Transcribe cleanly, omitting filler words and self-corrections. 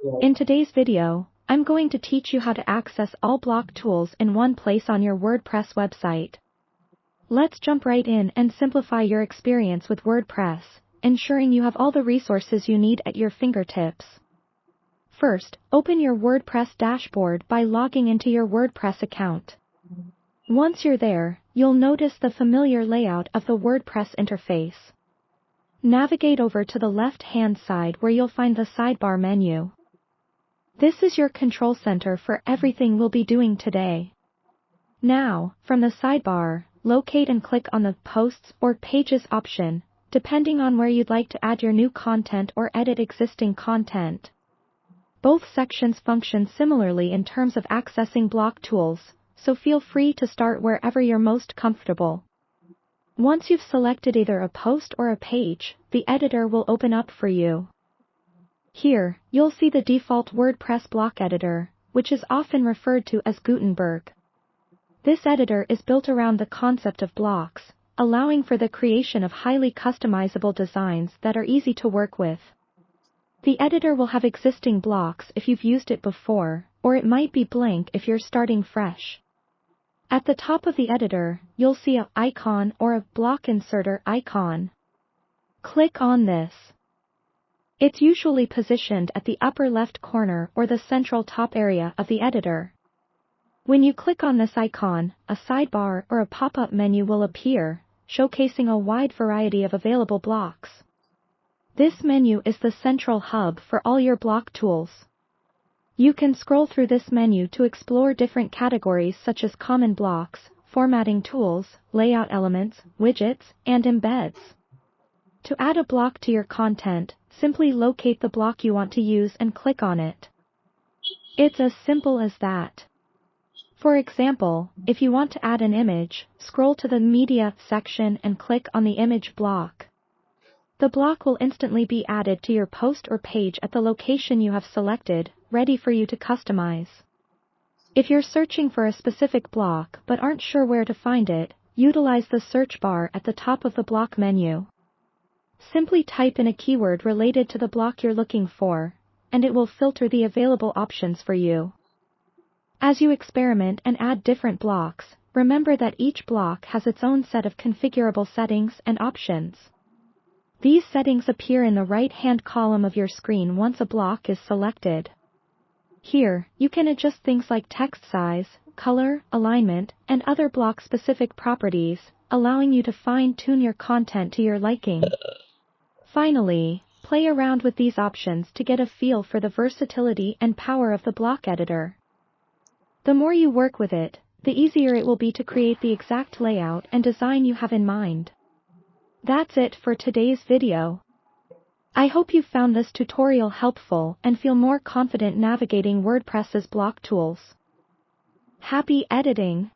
In today's video, I'm going to teach you how to access all block tools in one place on your WordPress website. Let's jump right in and simplify your experience with WordPress, ensuring you have all the resources you need at your fingertips. First, open your WordPress dashboard by logging into your WordPress account. Once you're there, you'll notice the familiar layout of the WordPress interface. Navigate over to the left-hand side where you'll find the sidebar menu. This is your control center for everything we'll be doing today. Now, from the sidebar, locate and click on the Posts or Pages option, depending on where you'd like to add your new content or edit existing content. Both sections function similarly in terms of accessing block tools, so feel free to start wherever you're most comfortable. Once you've selected either a post or a page, the editor will open up for you. Here, you'll see the default WordPress block editor, which is often referred to as Gutenberg. This editor is built around the concept of blocks, allowing for the creation of highly customizable designs that are easy to work with. The editor will have existing blocks if you've used it before, or it might be blank if you're starting fresh. At the top of the editor, you'll see an icon or a block inserter icon. Click on this. It's usually positioned at the upper left corner or the central top area of the editor. When you click on this icon, a sidebar or a pop-up menu will appear, showcasing a wide variety of available blocks. This menu is the central hub for all your block tools. You can scroll through this menu to explore different categories such as common blocks, formatting tools, layout elements, widgets, and embeds. To add a block to your content, simply locate the block you want to use and click on it. It's as simple as that. For example, if you want to add an image, scroll to the Media section and click on the image block. The block will instantly be added to your post or page at the location you have selected, ready for you to customize. If you're searching for a specific block but aren't sure where to find it, utilize the search bar at the top of the block menu. Simply type in a keyword related to the block you're looking for, and it will filter the available options for you. As you experiment and add different blocks, remember that each block has its own set of configurable settings and options. These settings appear in the right-hand column of your screen once a block is selected. Here, you can adjust things like text size, color, alignment, and other block-specific properties, allowing you to fine-tune your content to your liking. Finally, play around with these options to get a feel for the versatility and power of the block editor. The more you work with it, the easier it will be to create the exact layout and design you have in mind. That's it for today's video. I hope you found this tutorial helpful and feel more confident navigating WordPress's block tools. Happy editing!